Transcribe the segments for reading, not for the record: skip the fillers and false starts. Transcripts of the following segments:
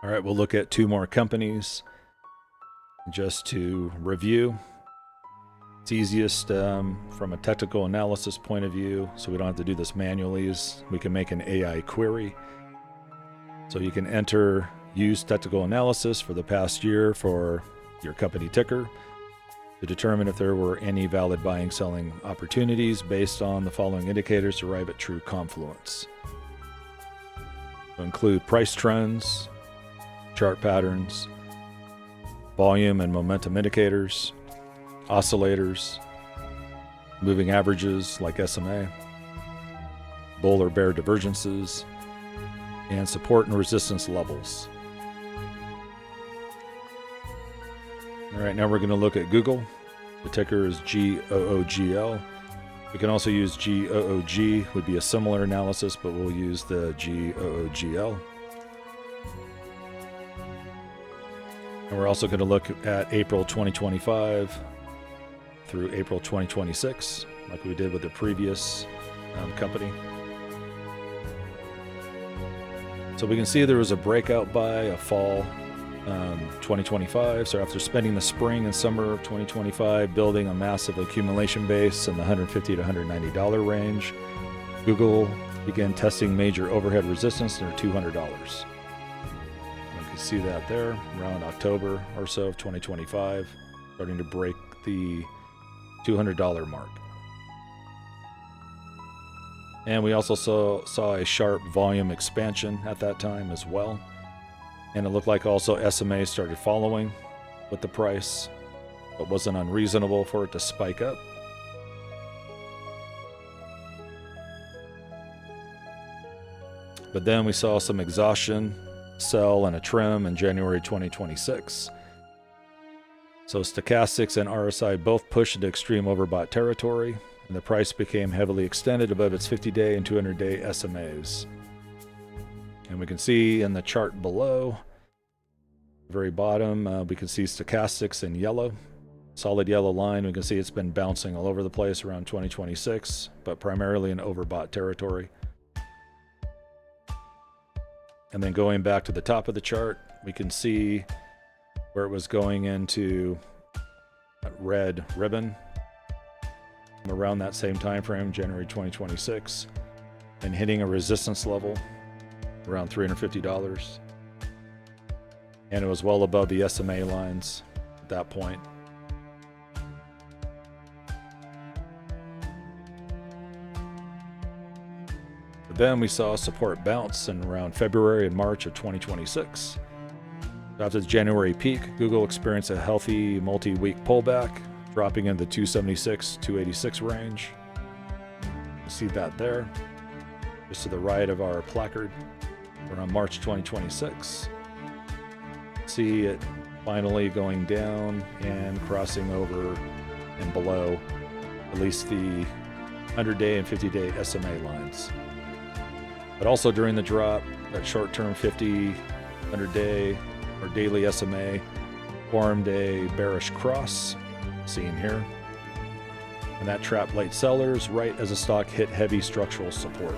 All right, we'll look at two more companies just to review. It's easiest from a technical analysis point of view, so we don't have to do this manually, is we can make an AI query. So you can use technical analysis for the past year for your company ticker to determine if there were any valid buying selling opportunities based on the following indicators to arrive at true confluence. To include price trends, chart patterns, volume and momentum indicators, oscillators, moving averages like SMA, bull or bear divergences, and support and resistance levels. All right, now we're going to look at Google. The ticker is GOOGL. We can also use GOOG, would be a similar analysis, but we'll use the GOOGL. And we're also going to look at April 2025 through April 2026, like we did with the previous company. So we can see there was a breakout buy, a fall 2025. So after spending the spring and summer of 2025 building a massive accumulation base in the $150 to $190 range, Google began testing major overhead resistance near $200. You can see that there around October or so of 2025, starting to break the $200 mark. And we also saw a sharp volume expansion at that time as well. And it looked like also SMA started following with the price, but wasn't unreasonable for it to spike up. But then we saw some exhaustion, sell, and a trim in January 2026. So stochastics and RSI both pushed into extreme overbought territory, and the price became heavily extended above its 50-day and 200-day SMAs. And we can see in the chart below, the very bottom, we can see stochastics in yellow. Solid yellow line, we can see it's been bouncing all over the place around 2026, but primarily in overbought territory. And then going back to the top of the chart, we can see where it was going into that red ribbon around that same time frame, January 2026, and hitting a resistance level around $350. And it was well above the SMA lines at that point. But then we saw support bounce in around February and March of 2026. After the January peak, Google experienced a healthy multi-week pullback, dropping in the 276, 286 range. You see that there, just to the right of our placard, around March 2026. See it finally going down and crossing over and below at least the 100-day and 50-day SMA lines. But also during the drop, that short-term 50, 100-day or daily SMA formed a bearish cross, seen here. And that trapped late sellers right as the stock hit heavy structural support.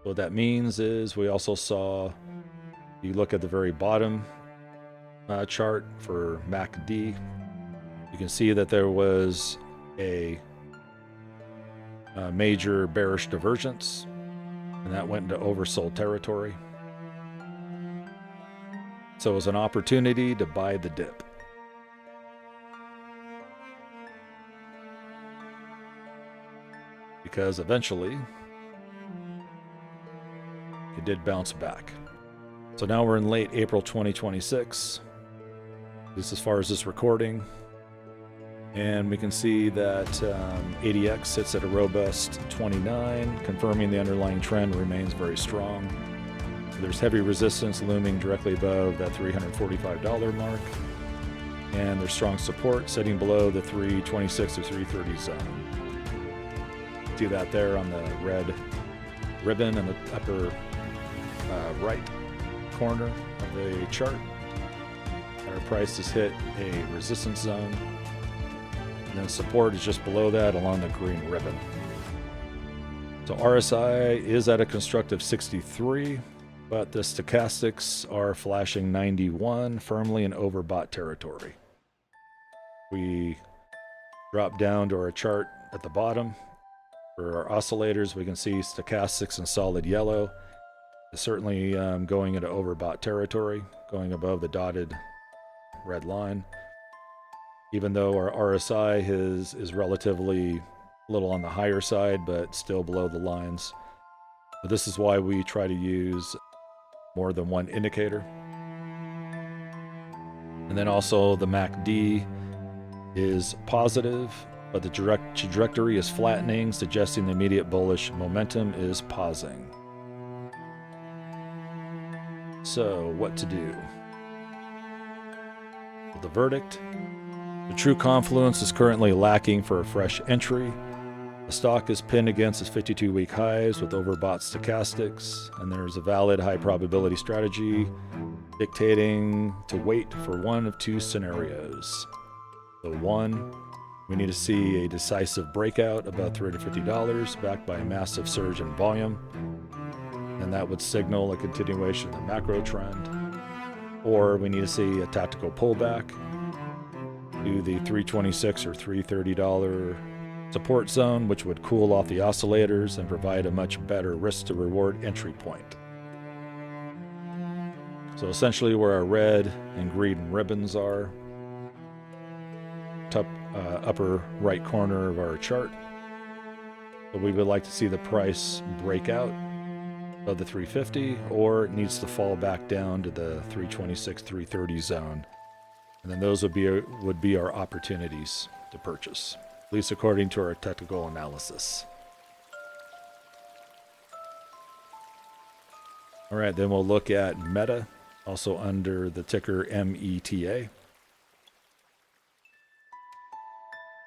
What that means is we also saw, you look at the very bottom chart for MACD, you can see that there was a major bearish divergence, and that went into oversold territory. So it was an opportunity to buy the dip. Because eventually it did bounce back. So now we're in late April 2026, at least as far as this recording. And we can see that ADX sits at a robust 29, confirming the underlying trend remains very strong. There's heavy resistance looming directly above that $345 mark. And there's strong support sitting below the 326 to 330 zone. See that there on the red ribbon in the upper right corner of the chart. Our price has hit a resistance zone. And then support is just below that along the green ribbon. So RSI is at a constructive 63. but the stochastics are flashing 91, firmly in overbought territory. We drop down to our chart at the bottom. For our oscillators, we can see stochastics in solid yellow. It's certainly going into overbought territory, going above the dotted red line. Even though our RSI is relatively a little on the higher side, but still below the lines. But this is why we try to use more than one indicator. And then also the MACD is positive, but the trajectory is flattening, suggesting the immediate bullish momentum is pausing. So, what to do? The verdict: the true confluence is currently lacking for a fresh entry. The stock is pinned against its 52-week highs with overbought stochastics, and there's a valid high probability strategy dictating to wait for one of two scenarios. The one, we need to see a decisive breakout above $350 backed by a massive surge in volume, and that would signal a continuation of the macro trend. Or we need to see a tactical pullback to the $326 or $330 support zone, which would cool off the oscillators and provide a much better risk to reward entry point. So essentially where our red and green ribbons are, upper right corner of our chart. So we would like to see the price break out of the 350, or it needs to fall back down to the 326, 330 zone. And then those would be our opportunities to purchase, at least according to our technical analysis. All right, then we'll look at Meta, also under the ticker META.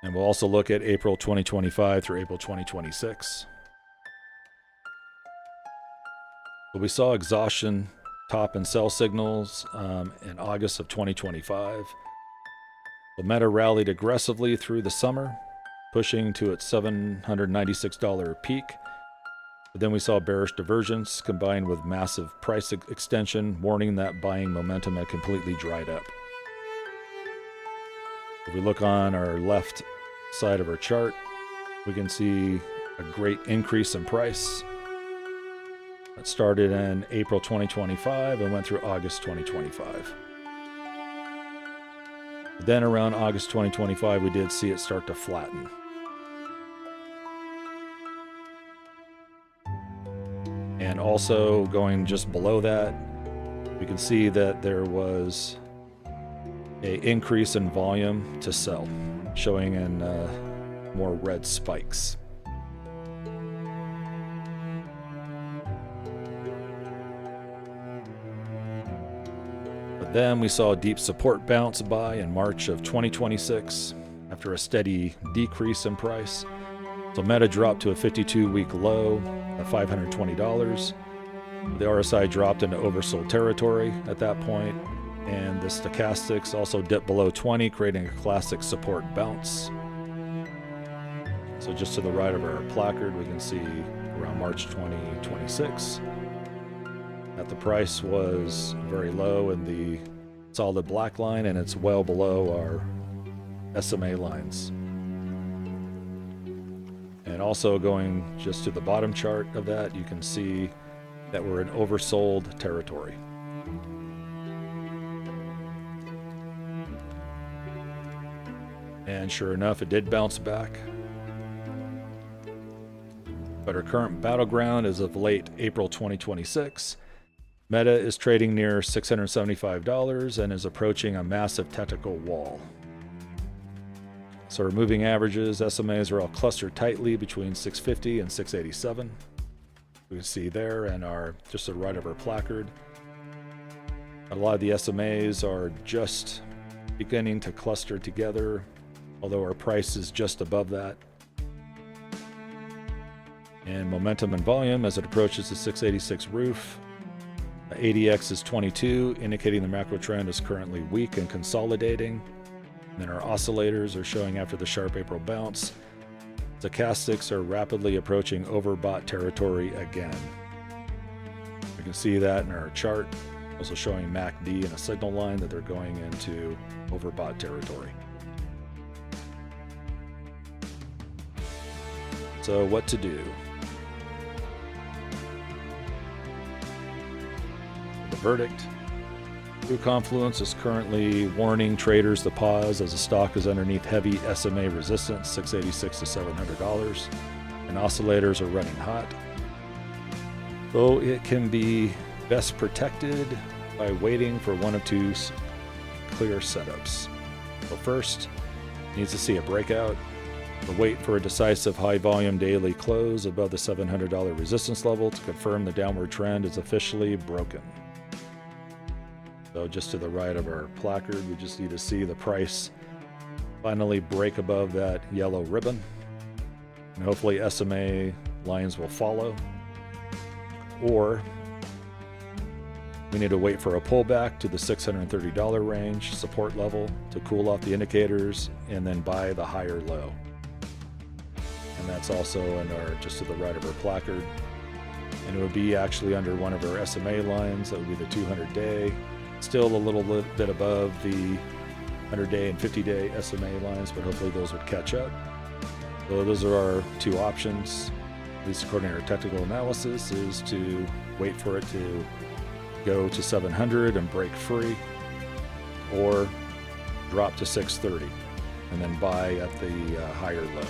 And we'll also look at April 2025 through April 2026. So we saw exhaustion, top and sell signals in August of 2025. The Meta rallied aggressively through the summer, pushing to its $796 peak. But then we saw bearish divergence combined with massive price extension, warning that buying momentum had completely dried up. If we look on our left side of our chart, we can see a great increase in price. It started in April 2025 and went through August 2025. Then around August 2025, we did see it start to flatten. And also going just below that, we can see that there was an increase in volume to sell, showing in more red spikes. But then we saw a deep support bounce by in March of 2026 after a steady decrease in price. So Meta dropped to a 52-week low of $520. The RSI dropped into oversold territory at that point, and the stochastics also dipped below 20, creating a classic support bounce. So just to the right of our placard, we can see around March 2026 that the price was very low in the solid black line, and it's well below our SMA lines. And also going just to the bottom chart of that, you can see that we're in oversold territory. And sure enough, it did bounce back. But our current battleground is of late April 2026. Meta is trading near $675 and is approaching a massive technical wall. So our moving averages, SMAs, are all clustered tightly between 650 and 687. We can see there, and our just to the right of our placard. A lot of the SMAs are just beginning to cluster together, although our price is just above that. And momentum and volume as it approaches the 686 roof. ADX is 22, indicating the macro trend is currently weak and consolidating. And then our oscillators are showing after the sharp April bounce. Stochastics are rapidly approaching overbought territory again. You can see that in our chart, also showing MACD and a signal line that they're going into overbought territory. So what to do? The verdict. Blue Confluence is currently warning traders to pause as the stock is underneath heavy SMA resistance, $686 to $700, and oscillators are running hot. Though it can be best protected by waiting for one of two clear setups. So first, it needs to see a breakout, or wait for a decisive high volume daily close above the $700 resistance level to confirm the downward trend is officially broken. So just to the right of our placard, we just need to see the price finally break above that yellow ribbon. And hopefully SMA lines will follow. Or we need to wait for a pullback to the $630 range support level to cool off the indicators and then buy the higher low. And that's also in our, just to the right of our placard. And it would be actually under one of our SMA lines. That would be the 200-day. Still a little bit above the 100-day and 50-day SMA lines, but hopefully those would catch up. So those are our two options, at least according to our technical analysis, is to wait for it to go to 700 and break free, or drop to 630 and then buy at the higher low.